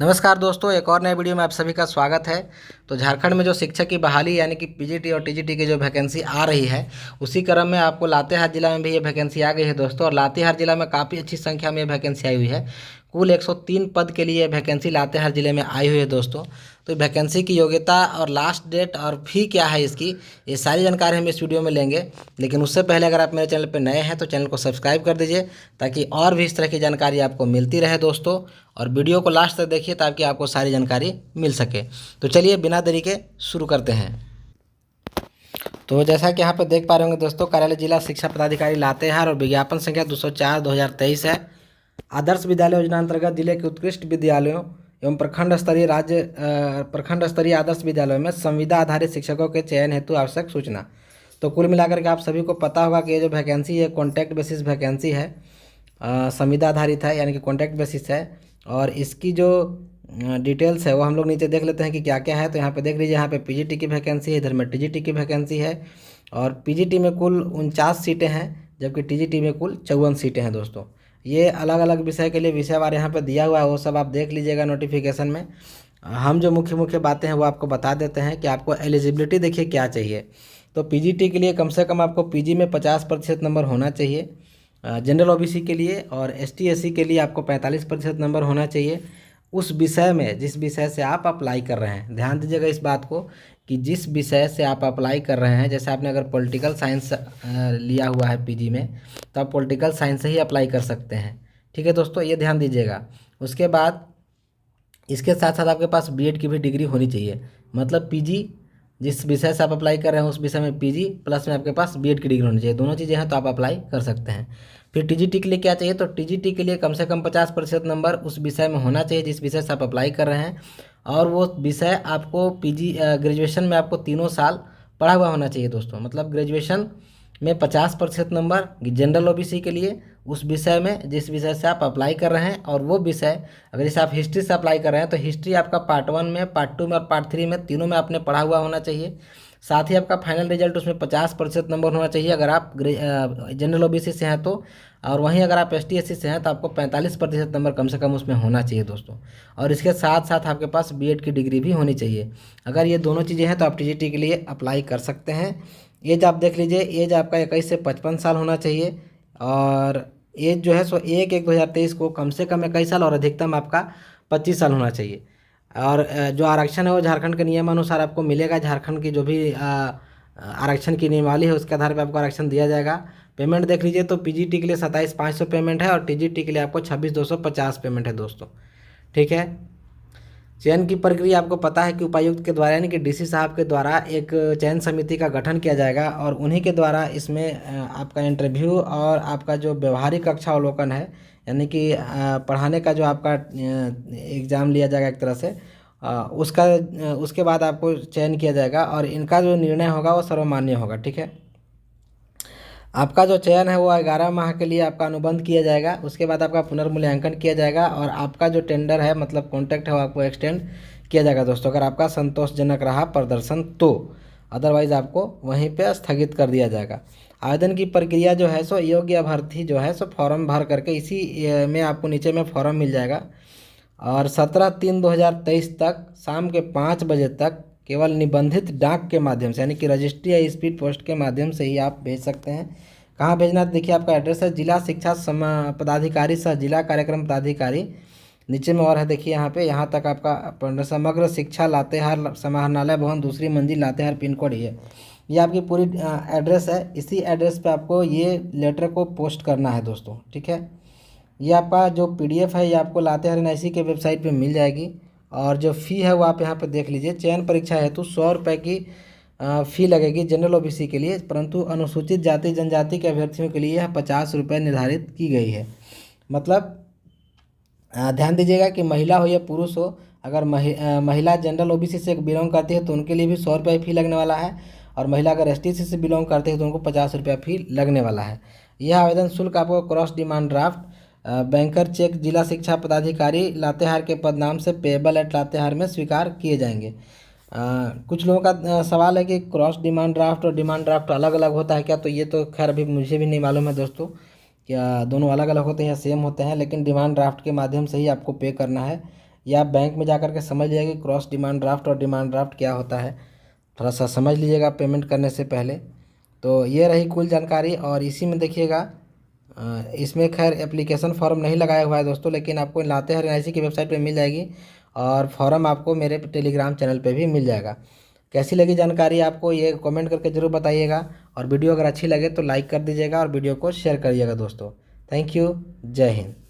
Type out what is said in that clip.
नमस्कार दोस्तों, एक और नए वीडियो में आप सभी का स्वागत है। तो झारखंड में जो शिक्षक की बहाली यानी कि पीजीटी और टीजीटी की जो वैकेंसी आ रही है, उसी क्रम में आपको लातेहार जिला में भी ये वैकेंसी आ गई है दोस्तों। और लातेहार जिला में काफ़ी अच्छी संख्या में ये वैकेंसी आई हुई है। कुल 103 पद के लिए वैकेंसी लातेहार जिले में आई हुई है दोस्तों। तो वैकेंसी की योग्यता और लास्ट डेट और फी क्या है इसकी, ये सारी जानकारी हम इस वीडियो में लेंगे। लेकिन उससे पहले अगर आप मेरे चैनल पर नए हैं तो चैनल को सब्सक्राइब कर दीजिए, ताकि और भी इस तरह की जानकारी आपको मिलती रहे दोस्तों। और वीडियो को लास्ट तक देखिए ताकि आपको सारी जानकारी मिल सके। तो चलिए बिना देरी के शुरू करते हैं। तो जैसा कि यहाँ पर देख पा रहे होंगे दोस्तों, कार्यालय जिला शिक्षा पदाधिकारी लातेहार और विज्ञापन संख्या 204/2023 है। आदर्श विद्यालय योजना अंतर्गत जिले के उत्कृष्ट विद्यालयों एवं प्रखंड स्तरीय आदर्श विद्यालयों में संविदा आधारित शिक्षकों के चयन हेतु आवश्यक सूचना। तो कुल मिलाकर के आप सभी को पता होगा कि ये जो वैकेंसी है कॉन्टैक्ट बेसिस वैकेंसी है, संविदा आधारित है यानी कि कॉन्टैक्ट बेसिस है। और इसकी जो डिटेल्स है वो हम लोग नीचे देख लेते हैं कि क्या क्या है। तो यहाँ पे देख लीजिए, यहाँ पे पीजीटी की वैकेंसी है, इधर में टीजीटी की वैकेंसी है। और पीजीटी में कुल 49 सीटें हैं, जबकि टीजीटी में कुल 54 सीटें हैं दोस्तों। ये अलग अलग विषय के लिए विषयवार यहाँ पे दिया हुआ है, वो सब आप देख लीजिएगा नोटिफिकेशन में। हम जो मुख्य मुख्य बातें हैं वो आपको बता देते हैं कि आपको एलिजिबिलिटी देखिए क्या चाहिए। तो पीजीटी के लिए कम से कम आपको पीजी में 50% नंबर होना चाहिए जनरल ओबीसी के लिए, और एसटी एससी के लिए आपको 45% नंबर होना चाहिए उस विषय में जिस विषय से आप अप्लाई कर रहे हैं। ध्यान दीजिएगा इस बात को कि जिस विषय से आप अप्लाई कर रहे हैं, जैसे आपने अगर पॉलिटिकल साइंस लिया हुआ है पीजी में, तो आप पॉलिटिकल साइंस से ही अप्लाई कर सकते हैं। ठीक है दोस्तों, ये ध्यान दीजिएगा। उसके बाद इसके साथ साथ आपके पास बीएड की भी डिग्री होनी चाहिए। मतलब पीजी जिस विषय से आप अप्लाई कर रहे हैं उस विषय में पीजी प्लस में आपके पास बीएड की डिग्री होनी चाहिए। दोनों चीज़ें हैं तो आप अप्लाई कर सकते हैं। फिर टीजीटी के लिए क्या चाहिए, तो टीजीटी के लिए कम से कम 50% नंबर उस विषय में होना चाहिए जिस विषय से आप अप्लाई कर रहे हैं। और वो विषय आपको पीजी ग्रेजुएशन में आपको 3 साल पढ़ा हुआ होना चाहिए दोस्तों। मतलब ग्रेजुएशन में 50% नंबर जनरल ओबीसी के लिए उस विषय में जिस विषय से आप अप्लाई कर रहे हैं। और वो विषय अगर जैसे आप हिस्ट्री से अप्लाई कर रहे हैं तो हिस्ट्री आपका पार्ट 1 में, पार्ट 2 में और पार्ट 3 में, तीनों में आपने पढ़ा हुआ होना चाहिए। साथ ही आपका फाइनल रिजल्ट उसमें 50% नंबर होना चाहिए अगर आप जनरल ओबीसी से हैं तो। और वहीं अगर आप एसटी एससी से हैं तो आपको 45% नंबर कम से कम उसमें होना चाहिए दोस्तों। और इसके साथ साथ आपके पास बीएड की डिग्री भी होनी चाहिए। अगर ये दोनों चीज़ें हैं तो आप टीजीटी के लिए अप्लाई कर सकते हैं। एज आप देख लीजिए, एज आपका 21 से 55 साल होना चाहिए। और एज जो है सो 1/1/2023 को कम से कम 21 साल और अधिकतम आपका 25 साल होना चाहिए। और जो आरक्षण है वो झारखंड के नियमानुसार आपको मिलेगा। झारखंड की जो भी आरक्षण की नियमावली है उसके आधार पर आपको आरक्षण दिया जाएगा। पेमेंट देख लीजिए, तो पीजीटी के लिए 27,500 पेमेंट है और टीजीटी के लिए आपको 26,250 पेमेंट है दोस्तों। ठीक है। चयन की प्रक्रिया आपको पता है कि उपायुक्त के द्वारा यानी कि डीसी साहब के द्वारा एक चयन समिति का गठन किया जाएगा, और उन्हीं के द्वारा इसमें आपका इंटरव्यू और आपका जो व्यवहारिक कक्षा अवलोकन है यानी कि पढ़ाने का जो आपका एग्ज़ाम लिया जाएगा एक तरह से, उसके बाद आपको चयन किया जाएगा। और इनका जो निर्णय होगा वो सर्वमान्य होगा। ठीक है। आपका जो चयन है वो 11 माह के लिए आपका अनुबंध किया जाएगा। उसके बाद आपका पुनर्मूल्यांकन किया जाएगा और आपका जो टेंडर है मतलब कॉन्ट्रैक्ट है वो आपको एक्सटेंड किया जाएगा दोस्तों, अगर आपका संतोषजनक रहा प्रदर्शन तो। अदरवाइज़ आपको वहीं पे स्थगित कर दिया जाएगा। आवेदन की प्रक्रिया जो है सो योग्य अभ्यर्थी जो है सो फॉर्म भर करके इसी में आपको नीचे में फॉर्म मिल जाएगा। और 17/3/2023 तक शाम के 5 बजे तक केवल निबंधित डाक के माध्यम से यानी कि रजिस्ट्री या स्पीड पोस्ट के माध्यम से ही आप भेज सकते हैं। कहाँ भेजना देखिए, आपका एड्रेस है जिला शिक्षा पदाधिकारी सह जिला कार्यक्रम पदाधिकारी, नीचे में और है देखिए यहाँ पे, यहाँ तक आपका समग्र शिक्षा लातेहार समाहरणालय भवन, दूसरी मंजिल लातेहार, पिन कोड ये आपकी पूरी एड्रेस है। इसी एड्रेस पे आपको ये लेटर को पोस्ट करना है दोस्तों। ठीक है। ये आपका जो पीडीएफ है ये आपको लातेहार एनआईसी के वेबसाइट पे मिल जाएगी। और जो फ़ी है वो आप यहाँ पे देख लीजिए। चयन परीक्षा हेतु 100 रुपये की फ़ी लगेगी जनरल ओबीसी के लिए, परंतु अनुसूचित जाति जनजाति के अभ्यर्थियों के लिए यह 50 रुपये निर्धारित की गई है। मतलब ध्यान दीजिएगा कि महिला हो या पुरुष हो, अगर महिला जनरल ओबीसी से बिलोंग करती है तो उनके लिए भी 100 रुपये फ़ी लगने वाला है। और महिला अगर एसटीसी से बिलोंग करती है तो उनको 50 रुपये फ़ी लगने वाला है। यह आवेदन शुल्क आपको cross demand draft banker cheque जिला शिक्षा पदाधिकारी लातेहार के पद नाम से पेएबल एट लातेहार में स्वीकार किए जाएंगे। कुछ लोगों का सवाल है कि क्रॉस डिमांड ड्राफ्ट और डिमांड ड्राफ्ट अलग अलग होता है क्या, तो ये तो खैर अभी मुझे भी नहीं मालूम है दोस्तों, क्या दोनों अलग अलग होते हैं या सेम होते हैं। लेकिन डिमांड ड्राफ्ट के माध्यम से ही आपको पे करना है। या आप बैंक में जा कर के समझ लीजिएगा कि क्रॉस डिमांड ड्राफ्ट और डिमांड ड्राफ्ट क्या होता है, थोड़ा सा समझ लीजिएगा पेमेंट करने से पहले। तो ये रही कुल जानकारी। और इसी में देखिएगा इसमें खैर एप्लीकेशन फॉर्म नहीं लगाया हुआ है दोस्तों, लेकिन आपको लातेहार एनआईसी की वेबसाइट पे मिल जाएगी और फॉर्म आपको मेरे टेलीग्राम चैनल पे भी मिल जाएगा। कैसी लगी जानकारी आपको ये कमेंट करके ज़रूर बताइएगा, और वीडियो अगर अच्छी लगे तो लाइक कर दीजिएगा और वीडियो को शेयर करिएगा दोस्तों। Thank you. जय हिंद।